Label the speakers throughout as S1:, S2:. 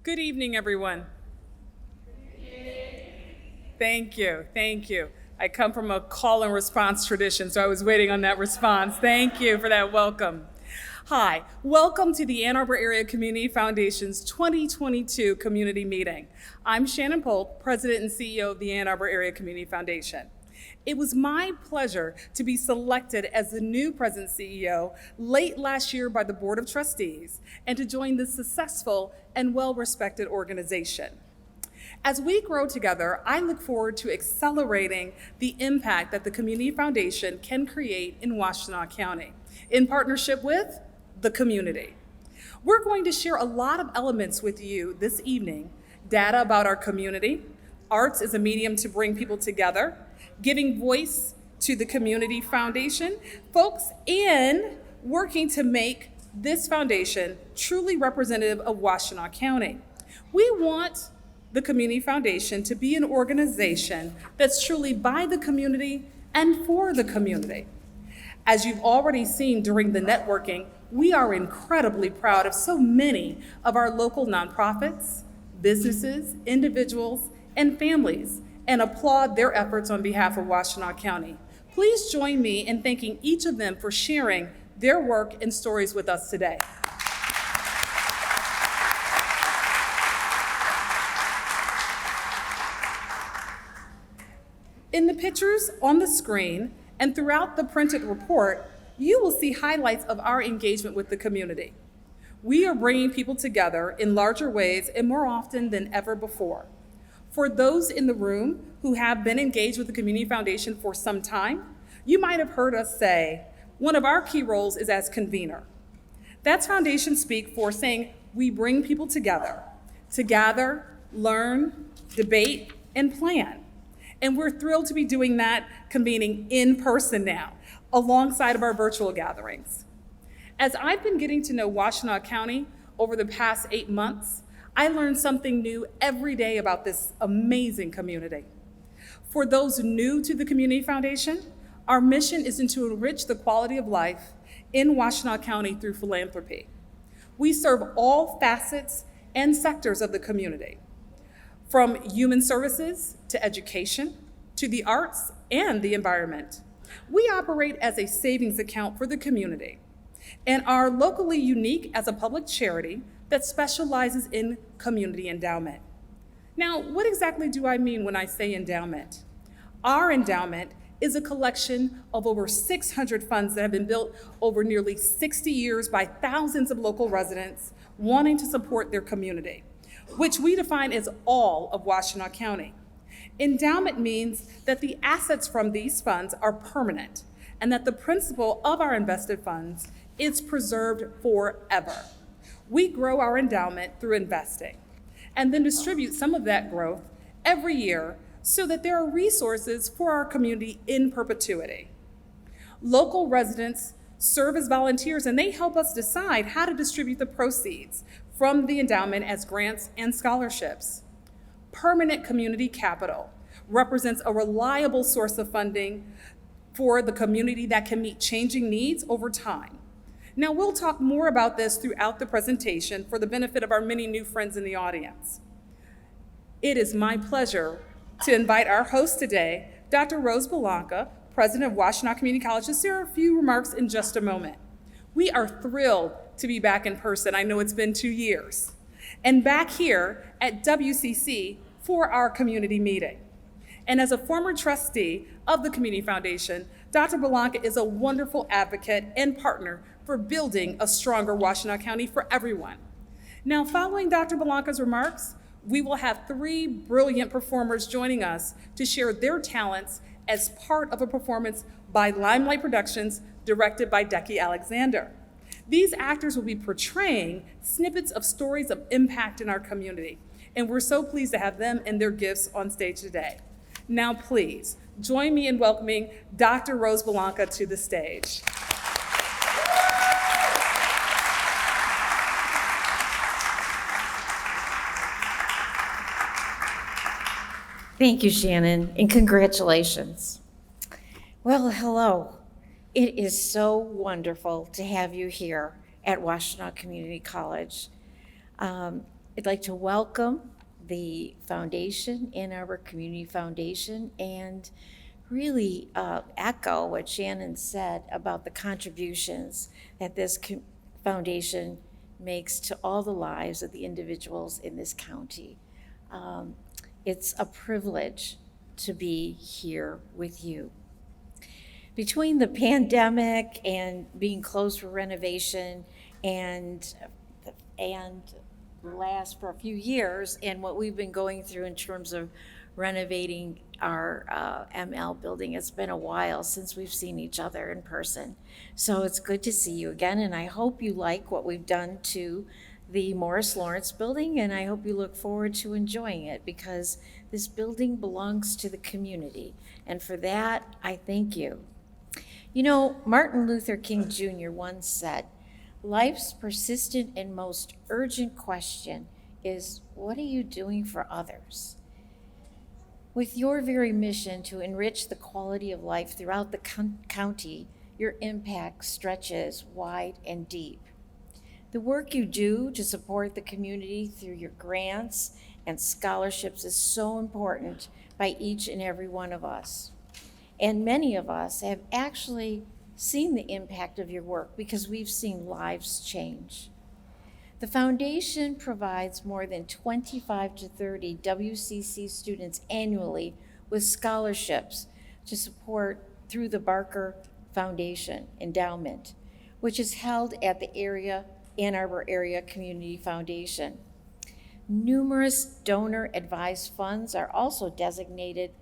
S1: Good evening, everyone. Thank you. I come from a call and response tradition, so I was waiting on that response. Thank you for that welcome. Hi, welcome to the Ann Arbor Area Community Foundation's 2022 Community Meeting. I'm Shannon Polk, President and CEO of the Ann Arbor Area Community Foundation. It was my pleasure to be selected as the new President CEO late last year by the Board of Trustees and to join this successful and well-respected organization. As we grow together, I look forward to accelerating the impact that the Community Foundation can create in Washtenaw County in partnership with the community. We're going to share a lot of elements with you this evening: data about our community, arts as a medium to bring people together, giving voice to the Community Foundation, folks, and working to make this foundation truly representative of Washtenaw County. We want the Community Foundation to be an organization that's truly by the community and for the community. As you've already seen during the networking, we are incredibly proud of so many of our local nonprofits, businesses, individuals, and families, and applaud their efforts on behalf of Washtenaw County. Please join me in thanking each of them for sharing their work and stories with us today. In the pictures on the screen and throughout the printed report, you will see highlights of our engagement with the community. We are bringing people together in larger ways and more often than ever before. For those in the room who have been engaged with the Community Foundation for some time, you might have heard us say, one of our key roles is as convener. That's foundation speak for saying we bring people together to gather, learn, debate, and plan. And we're thrilled to be doing that, convening in person now, alongside of our virtual gatherings. As I've been getting to know Washtenaw County over the past 8 months, I learn something new every day about this amazing community. For those new to the Community Foundation, our mission is to enrich the quality of life in Washtenaw County through philanthropy. We serve all facets and sectors of the community, from human services to education to the arts and the environment. We operate as a savings account for the community and are locally unique as a public charity that specializes in community endowment. Now, what exactly do I mean when I say endowment? Our endowment is a collection of over 600 funds that have been built over nearly 60 years by thousands of local residents wanting to support their community, which we define as all of Washtenaw County. Endowment means that the assets from these funds are permanent and that the principal of our invested funds is preserved forever. We grow our endowment through investing and then distribute some of that growth every year so that there are resources for our community in perpetuity. Local residents serve as volunteers and they help us decide how to distribute the proceeds from the endowment as grants and scholarships. Permanent community capital represents a reliable source of funding for the community that can meet changing needs over time. Now, we'll talk more about this throughout the presentation for the benefit of our many new friends in the audience. It is my pleasure to invite our host today, Dr. Rose Belanca, President of Washtenaw Community College, to share a few remarks in just a moment. We are thrilled to be back in person. I know it's been 2 years. And back here at WCC for our community meeting. And as a former trustee of the Community Foundation, Dr. Belanca is a wonderful advocate and partner for building a stronger Washtenaw County for everyone. Now, following Dr. Belanca's remarks, we will have 3 brilliant performers joining us to share their talents as part of a performance by Limelight Productions directed by Decky Alexander. These actors will be portraying snippets of stories of impact in our community, and we're so pleased to have them and their gifts on stage today. Now, please join me in welcoming Dr. Rose Belanca to the stage.
S2: Thank you, Shannon, and congratulations. Well, hello. It is so wonderful to have you here at Washtenaw Community College. I'd like to welcome the foundation, Ann Arbor Community Foundation, and really echo what Shannon said about the contributions that this foundation makes to all the lives of the individuals in this county. It's a privilege to be here with you. Between the pandemic and being closed for renovation and last for a few years, and what we've been going through in terms of renovating our ML building, it's been a while since we've seen each other in person. So it's good to see you again, and I hope you like what we've done to the Morris Lawrence building, and I hope you look forward to enjoying it, because this building belongs to the community, and for that, I thank you. You know, Martin Luther King Jr. once said, "Life's persistent and most urgent question is, what are you doing for others?" With your very mission to enrich the quality of life throughout the county, your impact stretches wide and deep. The work you do to support the community through your grants and scholarships is so important by each and every one of us. And many of us have actually seen the impact of your work because we've seen lives change. The foundation provides more than 25 to 30 WCC students annually with scholarships to support through the Barker Foundation Endowment, which is held at the Ann Arbor Area Community Foundation. Numerous donor-advised funds are also designated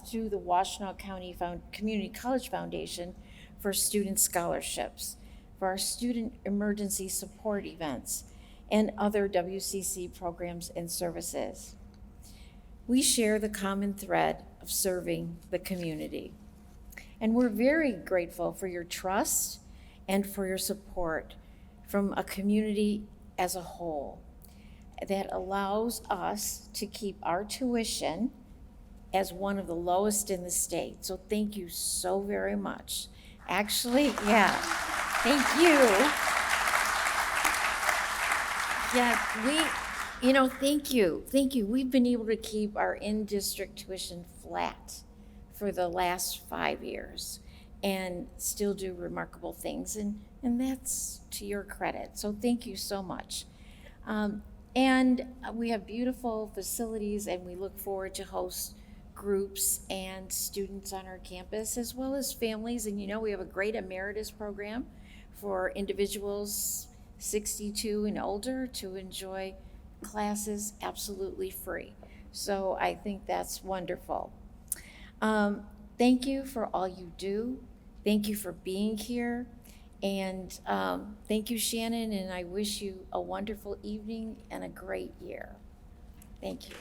S2: through the Washtenaw County Community College Foundation for student scholarships, for our student emergency support events, and other WCC programs and services. We share the common thread of serving the community. And we're very grateful for your trust and for your support from a community as a whole that allows us to keep our tuition as one of the lowest in the state. So thank you so very much. Actually, yeah, thank you. Yeah, thank you. We've been able to keep our in-district tuition flat for the last 5 years and still do remarkable things, and that's to your credit. So thank you so much. And we have beautiful facilities, and we look forward to host groups and students on our campus, as well as families. And we have a great emeritus program for individuals 62 and older to enjoy classes absolutely free. So I think that's wonderful. Thank you for all you do. Thank you for being here. And thank you, Shannon, and I wish you a wonderful evening and a great year. Thank you.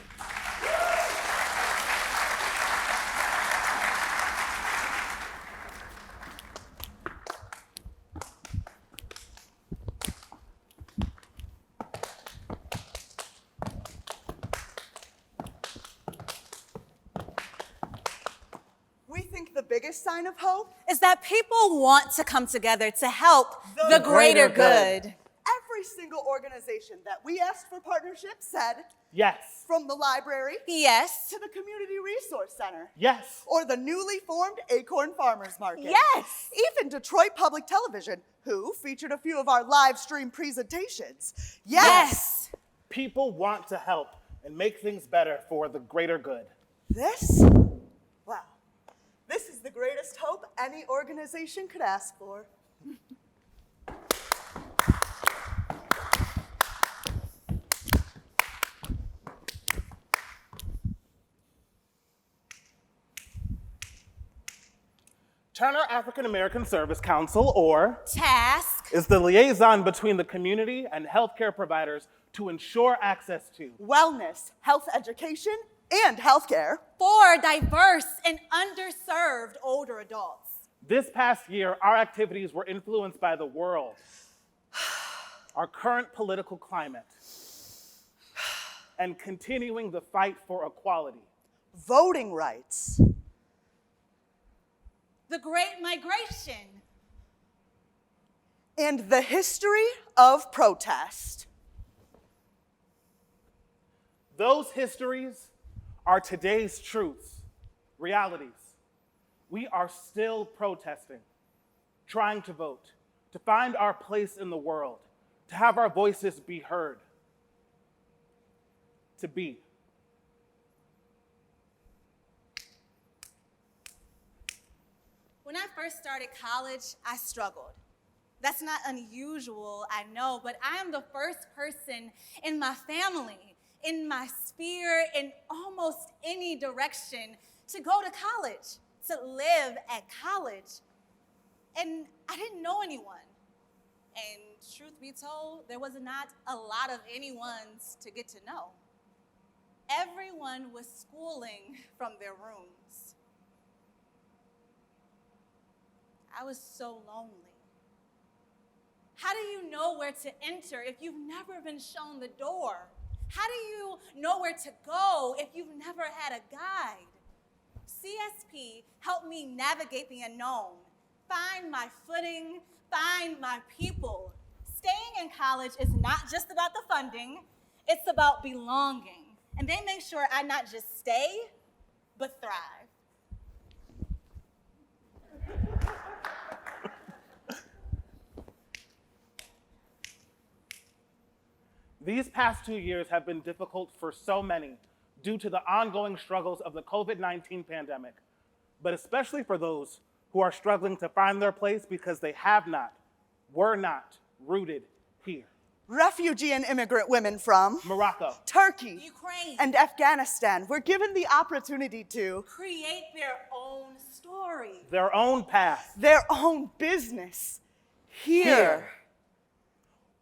S3: Biggest sign of hope
S4: is that people want to come together to help the greater good.
S3: Every single organization that we asked for partnership said
S5: yes.
S3: From the library,
S4: yes,
S3: to the Community Resource Center,
S5: yes,
S3: or the newly formed Acorn Farmers Market,
S4: yes,
S3: even Detroit Public Television, who featured a few of our live stream presentations. Yes.
S5: People want to help and make things better for the greater good.
S3: This is the greatest hope any organization could ask for.
S5: Turner African American Service Council, or
S4: TASC,
S5: is the liaison between the community and healthcare providers to ensure access to
S3: wellness, health education, and healthcare
S4: for diverse and underserved older adults.
S5: This past year, our activities were influenced by the world, our current political climate, and continuing the fight for equality,
S3: voting rights,
S4: the Great Migration,
S3: and the history of protest.
S5: Those histories are today's truths, realities. We are still protesting, trying to vote, to find our place in the world, to have our voices be heard, to be.
S4: When I first started college, I struggled. That's not unusual, I know, but I am the first person in my family, in my sphere, in almost any direction to go to college, to live at college. And I didn't know anyone. And truth be told, there was not a lot of anyones to get to know. Everyone was schooling from their rooms. I was so lonely. How do you know where to enter if you've never been shown the door? How do you know where to go if you've never had a guide? CSP helped me navigate the unknown, find my footing, find my people. Staying in college is not just about the funding, it's about belonging. And they make sure I not just stay, but thrive.
S5: These past 2 years have been difficult for so many due to the ongoing struggles of the COVID-19 pandemic, but especially for those who are struggling to find their place because they have not, were not rooted here.
S3: Refugee and immigrant women from
S5: Morocco,
S3: Turkey,
S4: Ukraine,
S3: and Afghanistan were given the opportunity to
S4: create their own story,
S5: their own path.
S3: their own business here.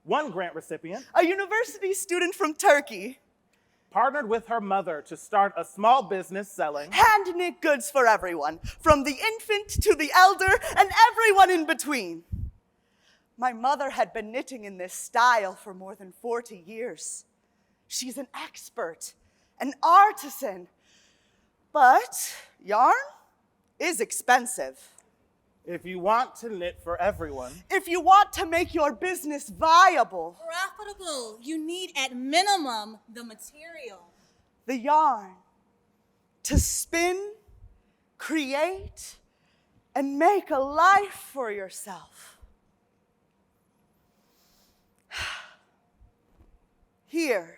S5: One grant recipient
S3: A university student from Turkey
S5: partnered with her mother to start a small business selling
S3: hand-knit goods for everyone, from the infant to the elder and everyone in between. My mother had been knitting in this style for more than 40 years. She's an expert, an artisan, but yarn is expensive.
S5: if you want to knit for everyone.
S3: If you want to make your business viable,
S4: profitable, you need at minimum the material.
S3: the yarn to spin, create, and make a life for yourself. Here.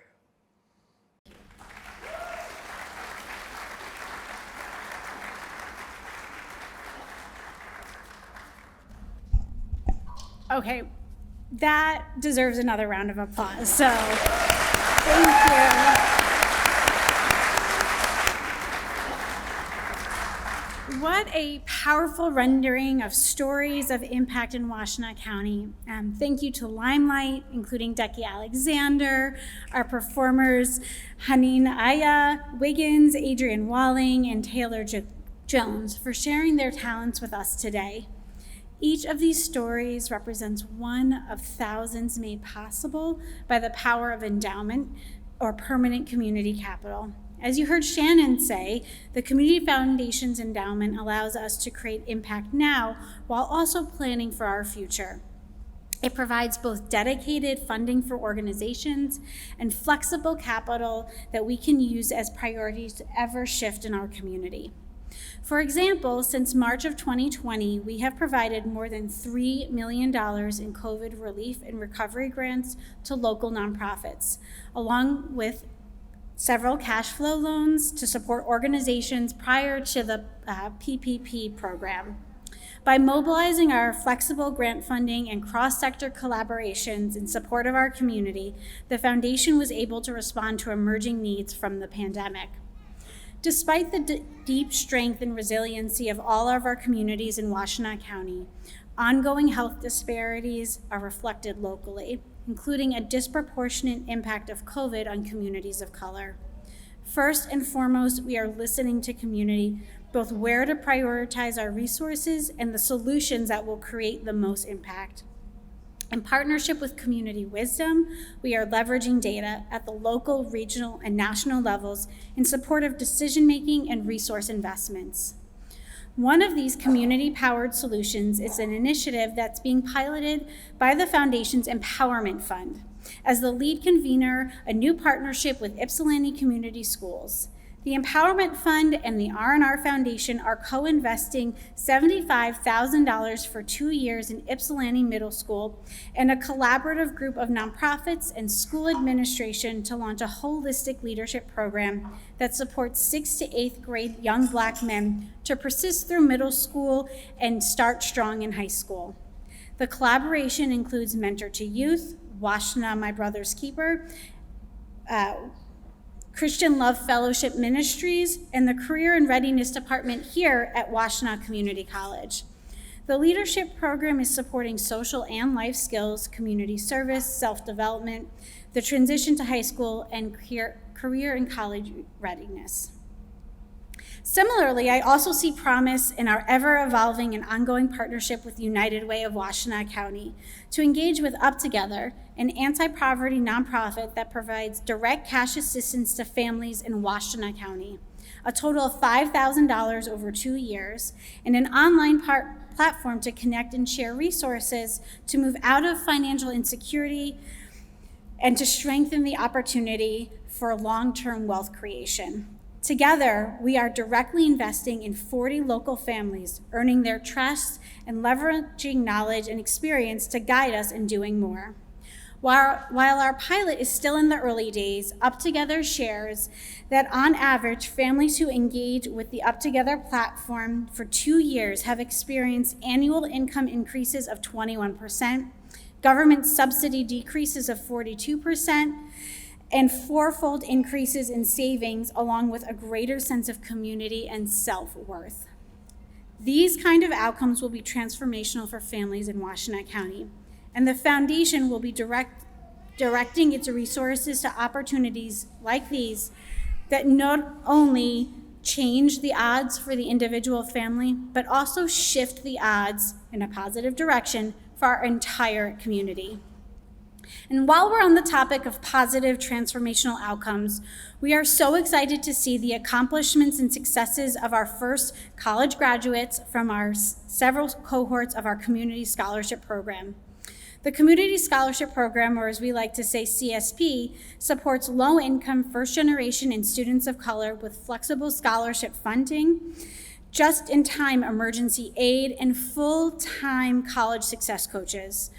S6: Okay, that deserves another round of applause. So, thank you. What a powerful rendering of stories of impact in Washtenaw County. Thank you to Limelight, including Decky Alexander, our performers, Haneen Aya, Wiggins, Adrian Walling, and Taylor Jones for sharing their talents with us today. Each of these stories represents one of thousands made possible by the power of endowment or permanent community capital. As you heard Shannon say, the Community Foundation's endowment allows us to create impact now while also planning for our future. It provides both dedicated funding for organizations and flexible capital that we can use as priorities ever shift in our community. For example, since March of 2020, we have provided more than $3 million in COVID relief and recovery grants to local nonprofits, along with several cash flow loans to support organizations prior to the PPP program. By mobilizing our flexible grant funding and cross-sector collaborations in support of our community, the foundation was able to respond to emerging needs from the pandemic. Despite the deep strength and resiliency of all of our communities in Washtenaw County, ongoing health disparities are reflected locally, including a disproportionate impact of COVID on communities of color. First and foremost, we are listening to community, both where to prioritize our resources and the solutions that will create the most impact. In partnership with Community Wisdom, we are leveraging data at the local, regional, and national levels in support of decision-making and resource investments. One of these community-powered solutions is an initiative that's being piloted by the Foundation's Empowerment Fund. as the lead convener, a new partnership with Ypsilanti Community Schools. The Empowerment Fund and the R&R Foundation are co-investing $75,000 for 2 years in Ypsilanti Middle School and a collaborative group of nonprofits and school administration to launch a holistic leadership program that supports 6th to 8th grade young Black men to persist through middle school and start strong in high school. The collaboration includes Mentor to Youth, Washtenaw My Brother's Keeper, Christian Love Fellowship Ministries, and the Career and Readiness Department here at Washtenaw Community College. The leadership program is supporting social and life skills, community service, self-development, the transition to high school, and career and college readiness. Similarly, I also see promise in our ever-evolving and ongoing partnership with United Way of Washtenaw County to engage with Up Together, an anti-poverty nonprofit that provides direct cash assistance to families in Washtenaw County, a total of $5,000 over 2 years, and an online platform to connect and share resources to move out of financial insecurity and to strengthen the opportunity for long-term wealth creation. Together, we are directly investing in 40 local families, earning their trust and leveraging knowledge and experience to guide us in doing more. While our pilot is still in the early days, Up Together shares that on average, families who engage with the Up Together platform for 2 years have experienced annual income increases of 21%, government subsidy decreases of 42%, and fourfold increases in savings, along with a greater sense of community and self-worth. These kind of outcomes will be transformational for families in Washtenaw County, and the foundation will be directing its resources to opportunities like these that not only change the odds for the individual family, but also shift the odds in a positive direction for our entire community. And while we're on the topic of positive transformational outcomes, we are so excited to see the accomplishments and successes of our first college graduates from our several cohorts of our Community Scholarship Program. The Community Scholarship Program, or as we like to say CSP, supports low-income first-generation and students of color with flexible scholarship funding, just-in-time emergency aid, and full-time college success coaches.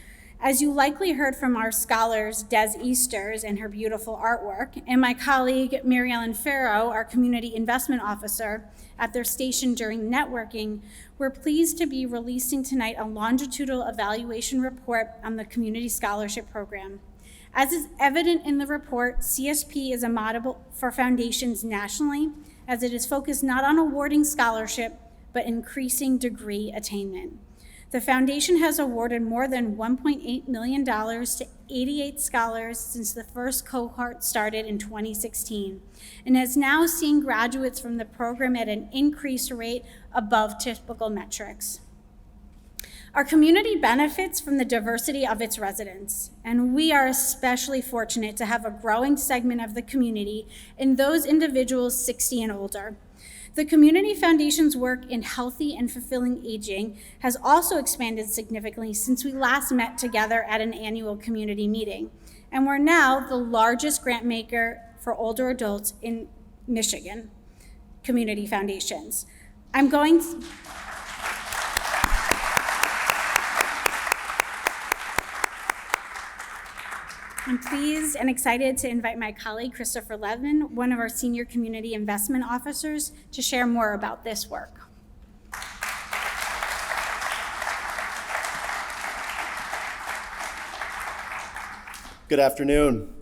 S6: As you likely heard from our scholars, Des Easters and her beautiful artwork, and my colleague, Mary Ellen Farrow, our Community Investment Officer, at their station during networking, we're pleased to be releasing tonight a longitudinal evaluation report on the Community Scholarship Program. As is evident in the report, CSP is a model for foundations nationally, as it is focused not on awarding scholarship, but increasing degree attainment. The foundation has awarded more than $1.8 million to 88 scholars since the first cohort started in 2016, and has now seen graduates from the program at an increased rate above typical metrics. Our community benefits from the diversity of its residents, and we are especially fortunate to have a growing segment of the community in those individuals 60 and older. The Community Foundation's work in healthy and fulfilling aging has also expanded significantly since we last met together at an annual community meeting, and we're now the largest grant maker for older adults in Michigan, Community Foundations. I'm pleased and excited to invite my colleague, Christopher Levin, one of our senior community investment officers, to share more about this work.
S7: Good afternoon.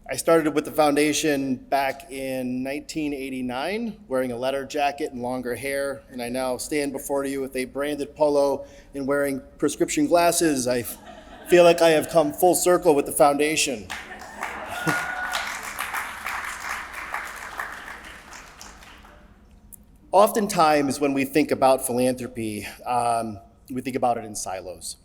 S7: I started with the foundation back in 1989, wearing a leather jacket and longer hair, and I now stand before you with a branded polo and wearing prescription glasses. I feel like I have come full circle with the foundation. Oftentimes when we think about philanthropy, we think about it in silos,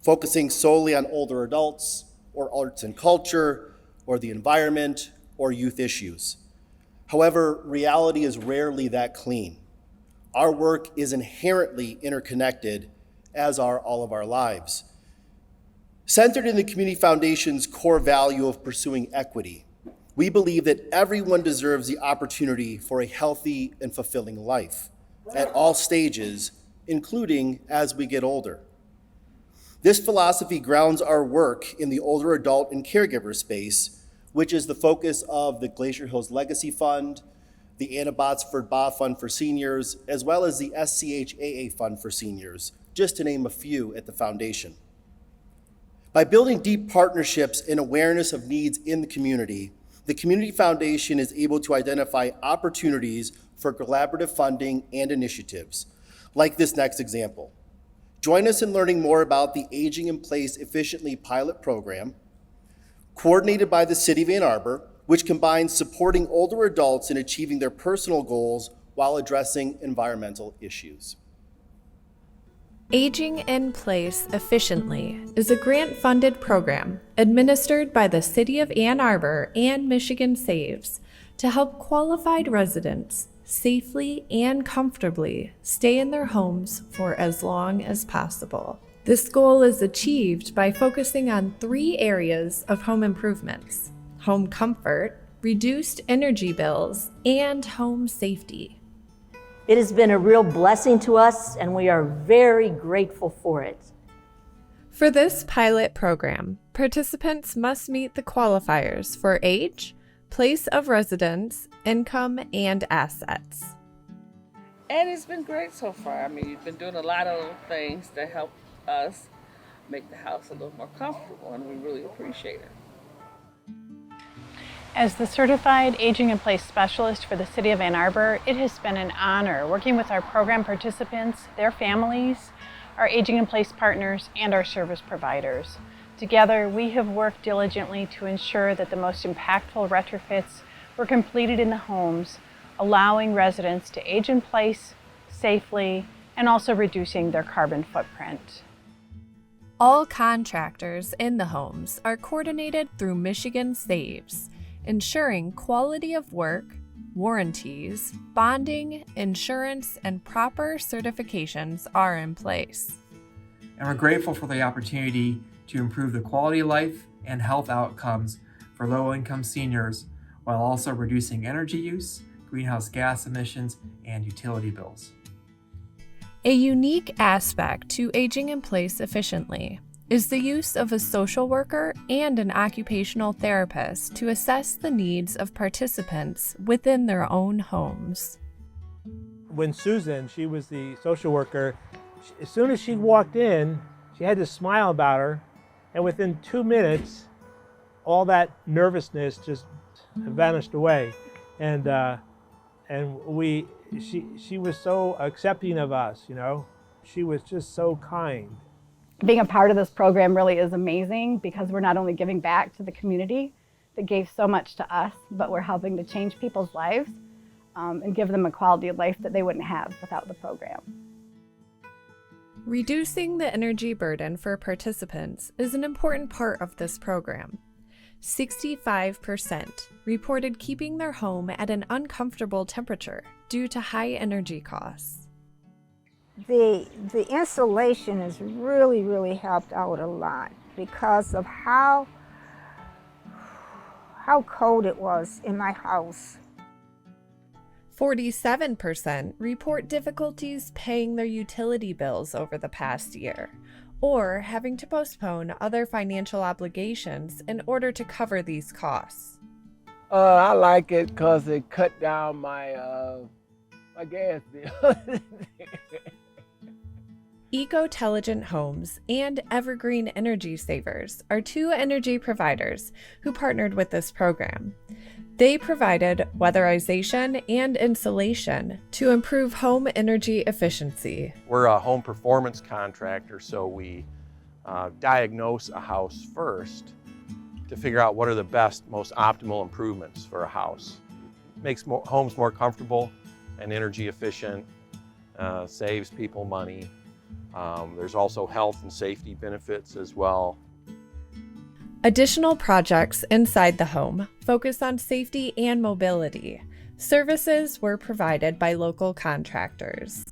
S7: focusing solely on older adults or arts and culture or the environment or youth issues. However, reality is rarely that clean. Our work is inherently interconnected, as are all of our lives. Centered in the Community Foundation's core value of pursuing equity, we believe that everyone deserves the opportunity for a healthy and fulfilling life at all stages, including as we get older. This philosophy grounds our work in the older adult and caregiver space, which is the focus of the Glacier Hills Legacy Fund, the Anna Botsford Ba Fund for Seniors, as well as the SCHAA Fund for Seniors, just to name a few at the foundation. By building deep partnerships and awareness of needs in the Community Foundation is able to identify opportunities for collaborative funding and initiatives, like this next example. Join us in learning more about the Aging in Place Efficiently pilot program, coordinated by the City of Ann Arbor, which combines supporting older adults in achieving their personal goals while addressing environmental issues.
S8: Aging in Place Efficiently is a grant-funded program administered by the City of Ann Arbor and Michigan Saves to help qualified residents safely and comfortably stay in their homes for as long as possible. This goal is achieved by focusing on 3 areas of home improvements: home comfort, reduced energy bills, and home safety.
S9: It has been a real blessing to us, and we are very grateful for it.
S8: For this pilot program, participants must meet the qualifiers for age, place of residence, income, and assets.
S10: And it's been great so far. I mean, you've been doing a lot of things to help us make the house a little more comfortable, and we really appreciate it.
S11: As the Certified Aging in Place Specialist for the City of Ann Arbor, it has been an honor working with our program participants, their families, our Aging in Place partners, and our service providers. Together, we have worked diligently to ensure that the most impactful retrofits were completed in the homes, allowing residents to age in place safely and also reducing their carbon footprint.
S8: All contractors in the homes are coordinated through Michigan Saves, ensuring quality of work, warranties, bonding, insurance, and proper certifications are in place.
S12: And we're grateful for the opportunity to improve the quality of life and health outcomes for low-income seniors while also reducing energy use, greenhouse gas emissions, and utility bills.
S8: A unique aspect to aging in place efficiently is the use of a social worker and an occupational therapist to assess the needs of participants within their own homes.
S13: When Susan, she was the social worker, as soon as she walked in, she had this smile about her, and within 2 minutes, all that nervousness just vanished away. And she was so accepting of us, you know. She was just so kind.
S14: Being a part of this program really is amazing because we're not only giving back to the community that gave so much to us, but we're helping to change people's lives and give them a quality of life that they wouldn't have without the program.
S8: Reducing the energy burden for participants is an important part of this program. 65% reported keeping their home at an uncomfortable temperature due to high energy costs.
S15: The insulation has really helped out a lot because of how cold it was in my house.
S8: 47% report difficulties paying their utility bills over the past year, or having to postpone other financial obligations in order to cover these costs.
S16: I like it because it cut down my gas bill.
S8: Ecotelligent Homes and Evergreen Energy Savers are 2 energy providers who partnered with this program. They provided weatherization and insulation to improve home energy efficiency.
S17: We're a home performance contractor, so we diagnose a house first to figure out what are the best, most optimal improvements for a house. Makes homes more comfortable and energy efficient, saves people money. There's also health and safety benefits as well.
S8: Additional projects inside the home focus on safety and mobility. Services were provided by local contractors.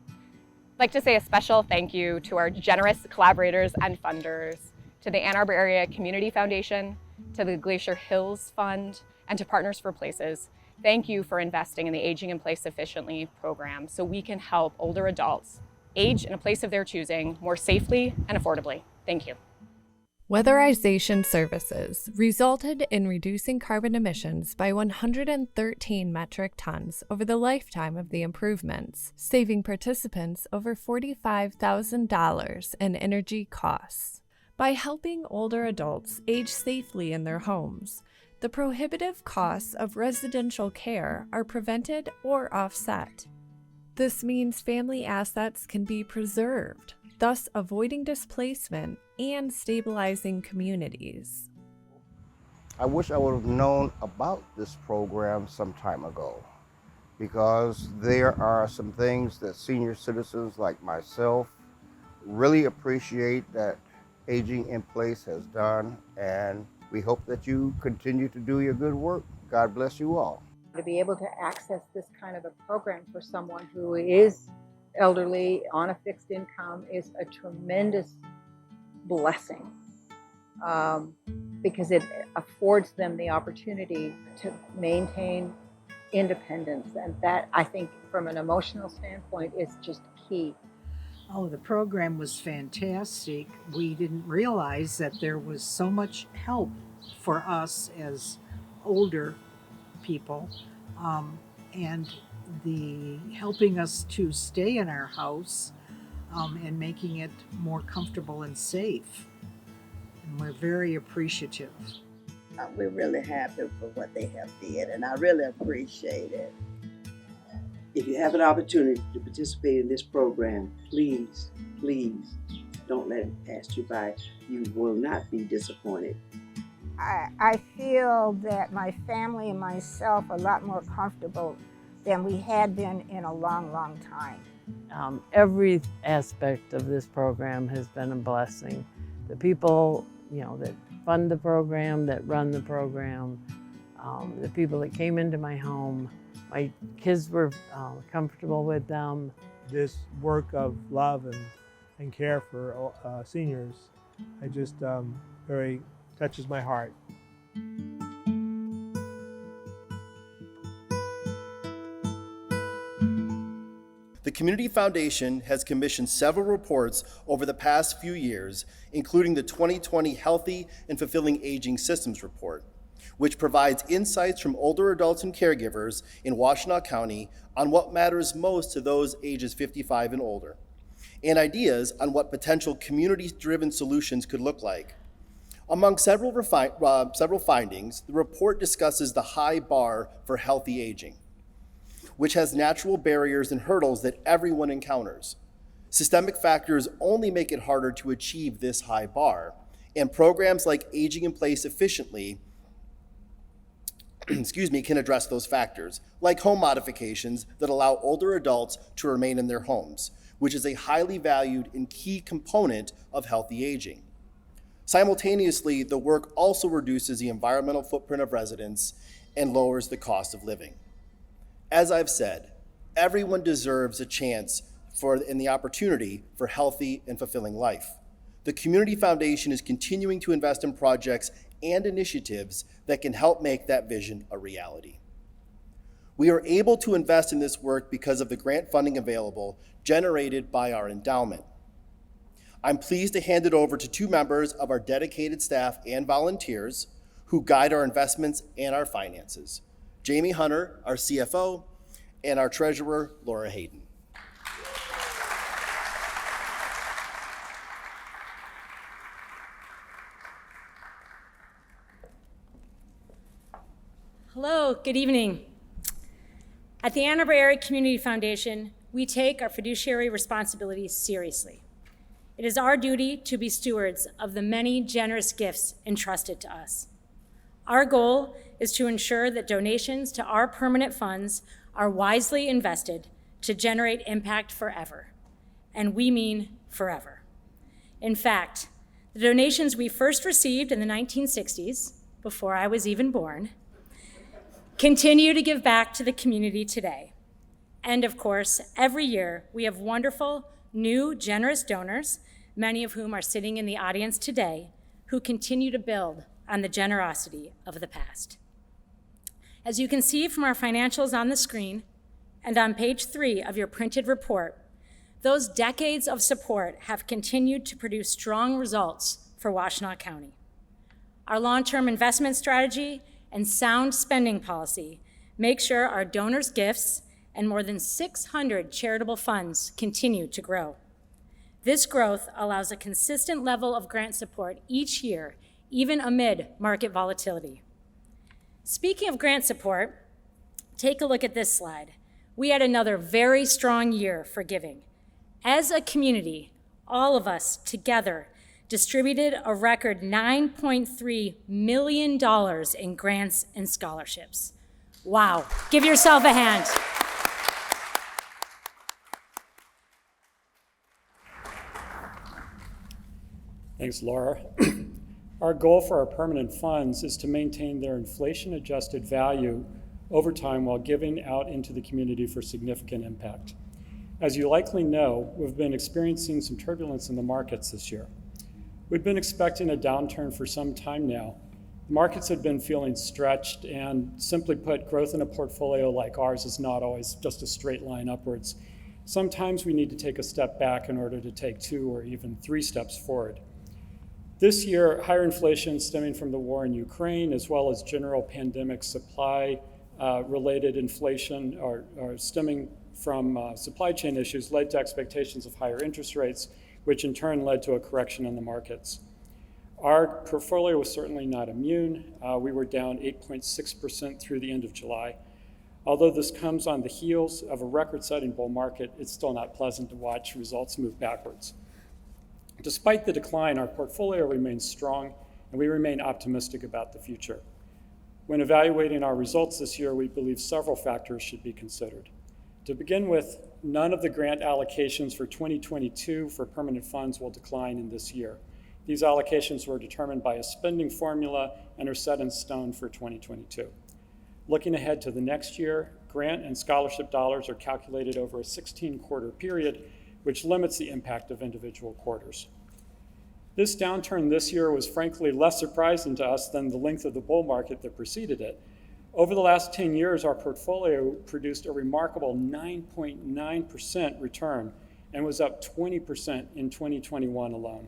S18: I'd like to say a special thank you to our generous collaborators and funders. to the Ann Arbor Area Community Foundation, to the Glacier Hills Fund, and to Partners for Places, thank you for investing in the Aging in Place Efficiently program so we can help older adults age in a place of their choosing more safely and affordably. Thank you.
S8: Weatherization services resulted in reducing carbon emissions by 113 metric tons over the lifetime of the improvements, saving participants over $45,000 in energy costs. By helping older adults age safely in their homes, the prohibitive costs of residential care are prevented or offset. This means family assets can be preserved, thus avoiding displacement and stabilizing communities.
S19: I wish I would have known about this program some time ago, because there are some things that senior citizens like myself really appreciate that Aging in Place has done, and we hope that you continue to do your good work. God bless you all.
S20: To be able to access this kind of a program for someone who is elderly on a fixed income is a tremendous blessing, because it affords them the opportunity to maintain independence, and that, I think, from an emotional standpoint, is just key.
S21: Oh, the program was fantastic. We didn't realize that there was so much help for us as older people, and the helping us to stay in our house and making it more comfortable and safe. And we're very appreciative.
S22: We're really happy for what they have did, and I really appreciate it. If you have an opportunity to participate in this program, please, please don't let it pass you by. You will not be disappointed.
S15: I feel that my family and myself are a lot more comfortable than we had been in a long, long time.
S23: Every aspect of this program has been a blessing. The people, that fund the program, that run the program, the people that came into my home, my kids were comfortable with them.
S13: This work of love and care for seniors, I just very touches my heart.
S7: The Community Foundation has commissioned several reports over the past few years, including the 2020 Healthy and Fulfilling Aging Systems Report, which provides insights from older adults and caregivers in Washtenaw County on what matters most to those ages 55 and older, and ideas on what potential community-driven solutions could look like. Among several findings, the report discusses the high bar for healthy aging, which has natural barriers and hurdles that everyone encounters. Systemic factors only make it harder to achieve this high bar, and programs like Aging in Place Efficiently can address those factors, like home modifications that allow older adults to remain in their homes, which is a highly valued and key component of healthy aging. Simultaneously, the work also reduces the environmental footprint of residents and lowers the cost of living. As I've said, everyone deserves a chance and the opportunity for healthy and fulfilling life. The Community Foundation is continuing to invest in projects and initiatives that can help make that vision a reality. We are able to invest in this work because of the grant funding available generated by our endowment. I'm pleased to hand it over to two members of our dedicated staff and volunteers who guide our investments and our finances. Jamie Hunter, our CFO, and our treasurer, Laura Hayden.
S24: Hello, good evening. At the Ann Arbor Area Community Foundation, we take our fiduciary responsibilities seriously. It is our duty to be stewards of the many generous gifts entrusted to us. Our goal is to ensure that donations to our permanent funds are wisely invested to generate impact forever, and we mean forever. In fact, the donations we first received in the 1960s, before I was even born, continue to give back to the community today. And of course, every year we have wonderful, new, generous donors, many of whom are sitting in the audience today, who continue to build on the generosity of the past. As you can see from our financials on the screen and on page 3 of your printed report, those decades of support have continued to produce strong results for Washtenaw County. Our long-term investment strategy and sound spending policy make sure our donors' gifts and more than 600 charitable funds continue to grow. This growth allows a consistent level of grant support each year, even amid market volatility. Speaking of grant support, take a look at this slide. We had another very strong year for giving. As a community, all of us together distributed a record $9.3 million in grants and scholarships. Wow, give yourself a hand.
S1: Thanks, Laura. Our goal for our permanent funds is to maintain their inflation-adjusted value over time while giving out into the community for significant impact. As you likely know, we've been experiencing some turbulence in the markets this year. We've been expecting a downturn for some time now. The markets have been feeling stretched, and simply put, growth in a portfolio like ours is not always just a straight line upwards. Sometimes we need to take a step back in order to take 2 or even 3 steps forward. This year, higher inflation stemming from the war in Ukraine, as well as general pandemic supply-related inflation or stemming from supply chain issues led to expectations of higher interest rates, which in turn led to a correction in the markets. Our portfolio was certainly not immune. We were down 8.6% through the end of July. Although this comes on the heels of a record-setting bull market, it's still not pleasant to watch results move backwards. Despite the decline, our portfolio remains strong, and we remain optimistic about the future. When evaluating our results this year, we believe several factors should be considered. To begin with, none of the grant allocations for 2022 for permanent funds will decline in this year. These allocations were determined by a spending formula and are set in stone for 2022. Looking ahead to the next year, grant and scholarship dollars are calculated over a 16-quarter period, which limits the impact of individual quarters. This downturn this year was frankly less surprising to us than the length of the bull market that preceded it. Over the last 10 years, our portfolio produced a remarkable 9.9% return and was up 20% in 2021 alone.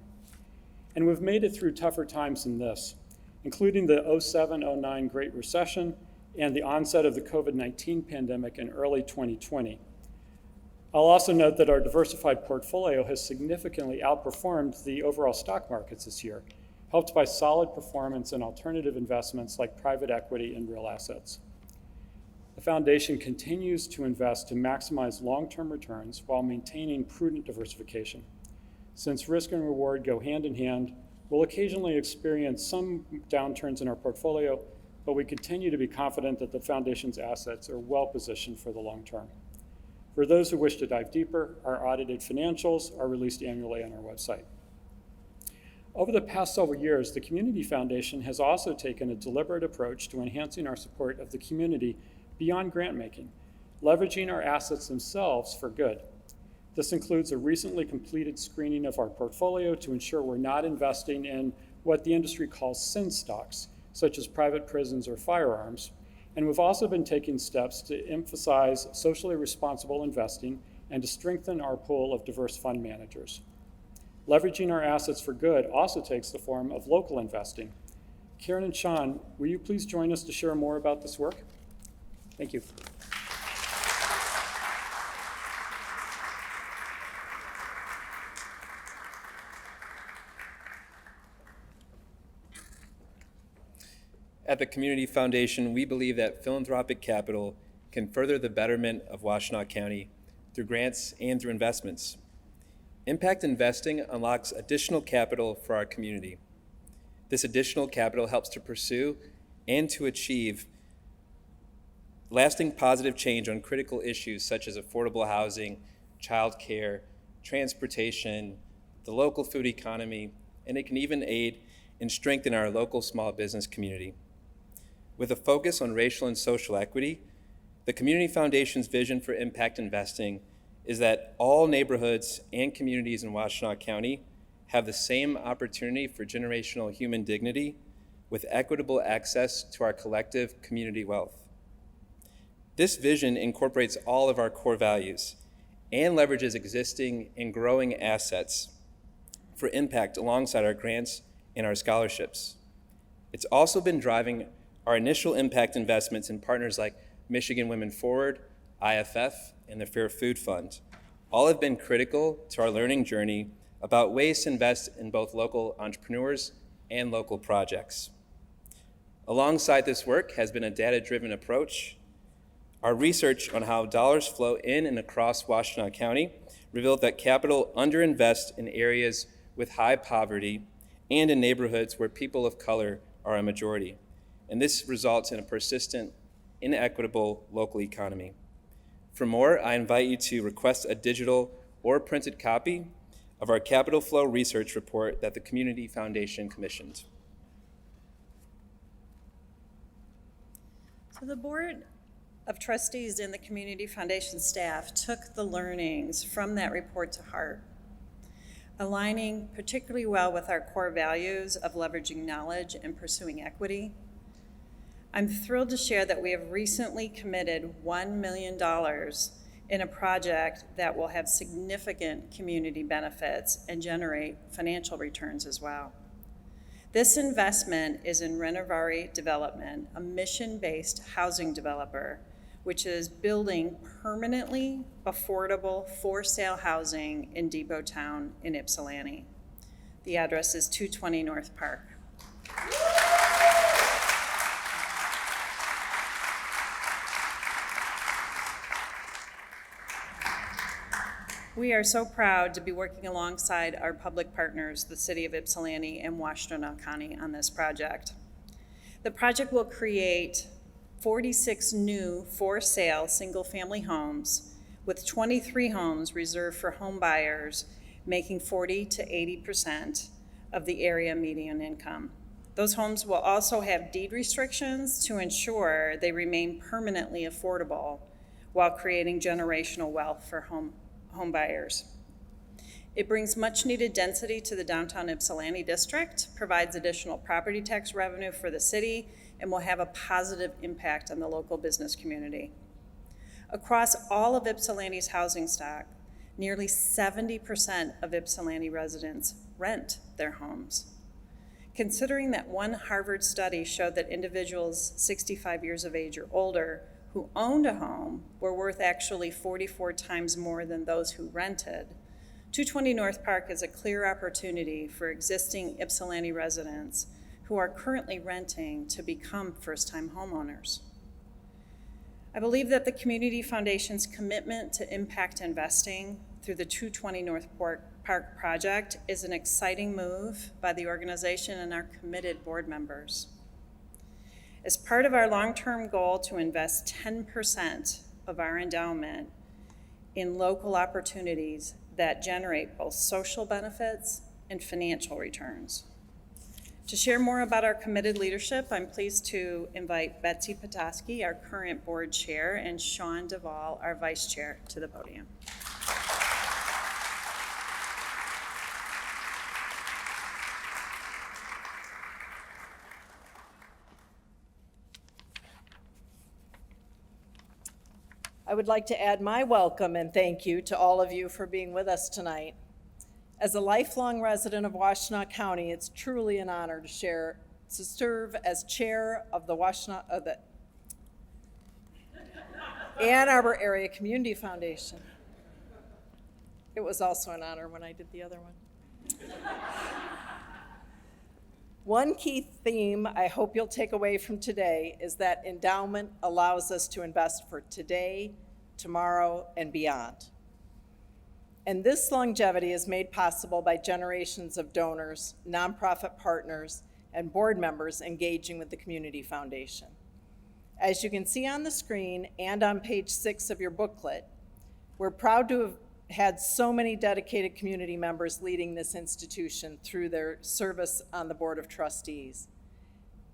S1: And we've made it through tougher times than this, including the 07-09 Great Recession and the onset of the COVID-19 pandemic in early 2020. I'll also note that our diversified portfolio has significantly outperformed the overall stock markets this year, helped by solid performance in alternative investments like private equity and real assets. The foundation continues to invest to maximize long-term returns while maintaining prudent diversification. Since risk and reward go hand in hand, we'll occasionally experience some downturns in our portfolio, but we continue to be confident that the foundation's assets are well positioned for the long term. For those who wish to dive deeper, our audited financials are released annually on our website. Over the past several years, the Community Foundation has also taken a deliberate approach to enhancing our support of the community beyond grant making, leveraging our assets themselves for good. This includes a recently completed screening of our portfolio to ensure we're not investing in what the industry calls sin stocks, such as private prisons or firearms. And we've also been taking steps to emphasize socially responsible investing and to strengthen our pool of diverse fund managers. Leveraging our assets for good also takes the form of local investing. Karen and Sean, will you please join us to share more about this work? Thank you.
S2: At the Community Foundation, we believe that philanthropic capital can further the betterment of Washtenaw County through grants and through investments. Impact investing unlocks additional capital for our community. This additional capital helps to pursue and to achieve lasting positive change on critical issues such as affordable housing, childcare, transportation, the local food economy, and it can even aid and strengthen our local small business community. With a focus on racial and social equity, the Community Foundation's vision for impact investing is that all neighborhoods and communities in Washtenaw County have the same opportunity for generational human dignity with equitable access to our collective community wealth. This vision incorporates all of our core values and leverages existing and growing assets for impact alongside our grants and our scholarships. It's also been driving our initial impact investments in partners like Michigan Women Forward, IFF, and the Fair Food Fund. All have been critical to our learning journey about ways to invest in both local entrepreneurs and local projects. Alongside this work has been a data-driven approach. Our research on how dollars flow in and across Washtenaw County revealed that capital underinvests in areas with high poverty and in neighborhoods where people of color are a majority. And this results in a persistent, inequitable local economy. For more, I invite you to request a digital or printed copy of our Capital Flow Research Report that the Community Foundation commissioned.
S3: So the Board of Trustees and the Community Foundation staff took the learnings from that report to heart, aligning particularly well with our core values of leveraging knowledge and pursuing equity. I'm thrilled to share that we have recently committed $1 million in a project that will have significant community benefits and generate financial returns as well. This investment is in Renovari Development, a mission-based housing developer, which is building permanently affordable for-sale housing in Depot Town in Ypsilanti. The address is 220 North Park. We are so proud to be working alongside our public partners, the City of Ypsilanti and Washtenaw County, on this project. The project will create 46 new for-sale single-family homes, with 23 homes reserved for home buyers making 40 to 80% of the area median income. Those homes will also have deed restrictions to ensure they remain permanently affordable while creating generational wealth for home buyers. It brings much needed density to the downtown Ypsilanti district, provides additional property tax revenue for the city, and will have a positive impact on the local business community. Across all of Ypsilanti's housing stock, nearly 70% of Ypsilanti residents rent their homes. Considering that one Harvard study showed that individuals 65 years of age or older who owned a home were worth actually 44 times more than those who rented, 220 North Park is a clear opportunity for existing Ypsilanti residents who are currently renting to become first-time homeowners. I believe that the Community Foundation's commitment to impact investing through the 220 North Park project is an exciting move by the organization and our committed board members. As part of our long-term goal to invest 10% of our endowment in local opportunities that generate both social benefits and financial returns. To share more about our committed leadership, I'm pleased to invite Betsy Petoskey, our current board chair, and Sean Duvall, our vice chair, to the podium.
S4: I would like to add my welcome and thank you to all of you for being with us tonight. As a lifelong resident of Washtenaw County, it's truly an honor to serve as chair of the Ann Arbor Area Community Foundation. It was also an honor when I did the other one. One key theme I hope you'll take away from today is that endowment allows us to invest for today, tomorrow, and beyond. And this longevity is made possible by generations of donors, nonprofit partners, and board members engaging with the Community Foundation. As you can see on the screen and on page 6 of your booklet, we're proud to have had so many dedicated community members leading this institution through their service on the Board of Trustees.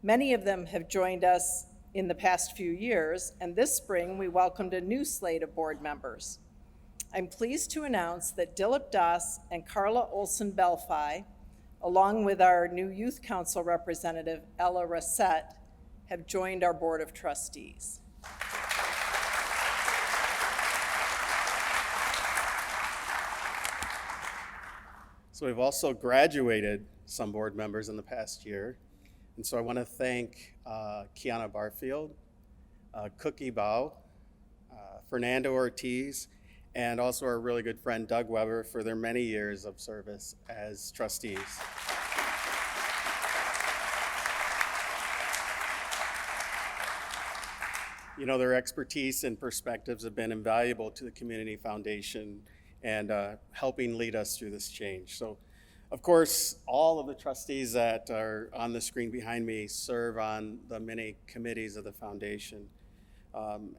S4: Many of them have joined us in the past few years, and this spring we welcomed a new slate of board members. I'm pleased to announce that Dilip Das and Carla Olson-Belfi, along with our new Youth Council representative, Ella Rassett, have joined our Board of Trustees.
S5: So we've also graduated some board members in the past year. And so I want to thank Kiana Barfield, Cookie Bao, Fernando Ortiz, and also our really good friend Doug Weber for their many years of service as trustees. You know, their expertise and perspectives have been invaluable to the Community Foundation and helping lead us through this change. So, of course, all of the trustees that are on the screen behind me serve on the many committees of the foundation.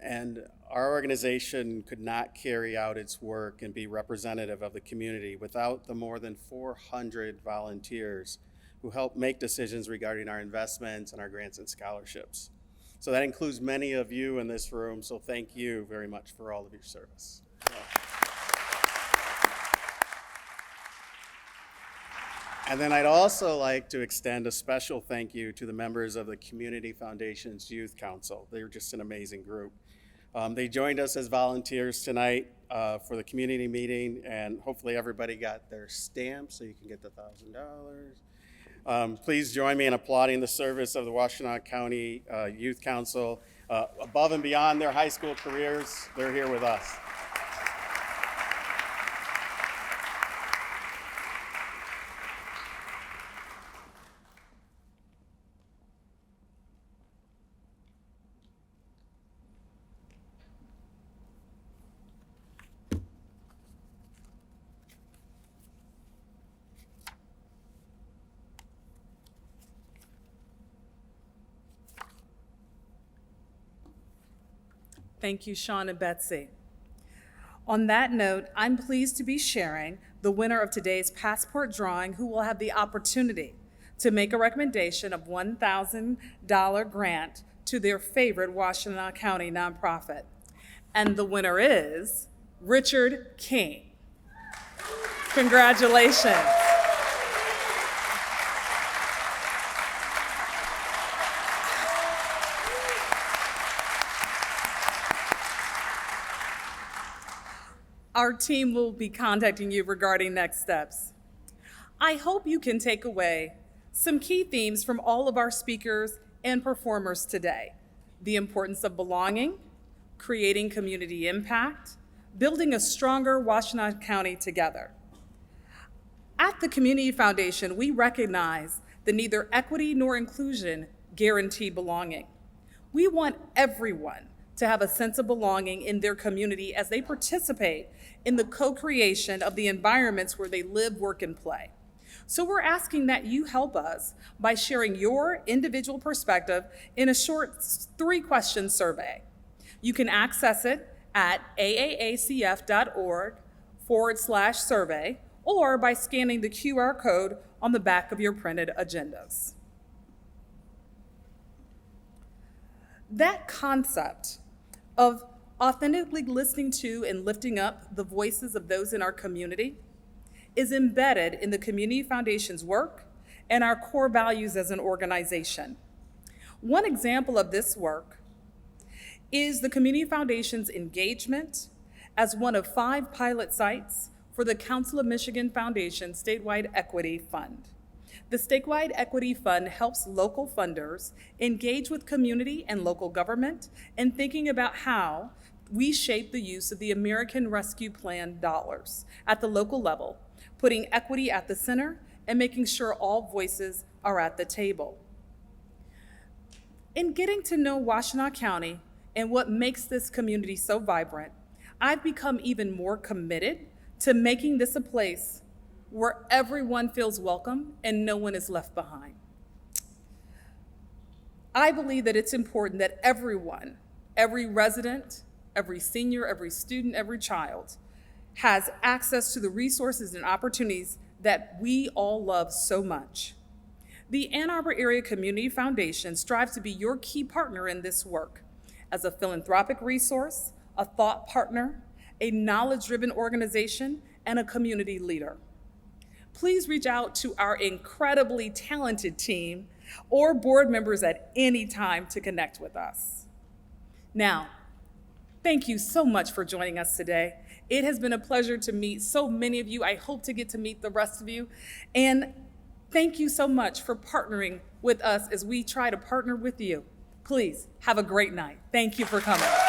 S5: And our organization could not carry out its work and be representative of the community without the more than 400 volunteers who help make decisions regarding our investments and our grants and scholarships. So that includes many of you in this room, so thank you very much for all of your service. And then I'd also like to extend a special thank you to the members of the Community Foundation's Youth Council. They were just an amazing group. They joined us as volunteers tonight for the community meeting, and hopefully everybody got their stamp so you can get the $1,000. Please join me in applauding the service of the Washtenaw County Youth Council. Above and beyond their high school careers, they're here with us.
S6: Thank you, Sean and Betsy. On that note, I'm pleased to be sharing the winner of today's passport drawing, who will have the opportunity to make a recommendation of $1,000 grant to their favorite Washtenaw County nonprofit. And the winner is Richard King. Congratulations. Our team will be contacting you regarding next steps. I hope you can take away some key themes from all of our speakers and performers today: the importance of belonging, creating community impact, building a stronger Washtenaw County together. At the Community Foundation, we recognize that neither equity nor inclusion guarantee belonging. We want everyone to have a sense of belonging in their community as they participate in the co-creation of the environments where they live, work, and play. So we're asking that you help us by sharing your individual perspective in a short 3-question survey. You can access it at AAACF.org/survey or by scanning the QR code on the back of your printed agendas. That concept of authentically listening to and lifting up the voices of those in our community is embedded in the Community Foundation's work and our core values as an organization. One example of this work is the Community Foundation's engagement as one of 5 pilot sites for the Council of Michigan Foundation Statewide Equity Fund. The Statewide Equity Fund helps local funders engage with community and local government in thinking about how we shape the use of the American Rescue Plan dollars at the local level, putting equity at the center and making sure all voices are at the table. In getting to know Washtenaw County and what makes this community so vibrant, I've become even more committed to making this a place where everyone feels welcome and no one is left behind. I believe that it's important that everyone, every resident, every senior, every student, every child, has access to the resources and opportunities that we all love so much. The Ann Arbor Area Community Foundation strives to be your key partner in this work as a philanthropic resource, a thought partner, a knowledge-driven organization, and a community leader. Please reach out to our incredibly talented team or board members at any time to connect with us. Now, thank you so much for joining us today. It has been a pleasure to meet so many of you. I hope to get to meet the rest of you. And thank you so much for partnering with us as we try to partner with you. Please have a great night. Thank you for coming.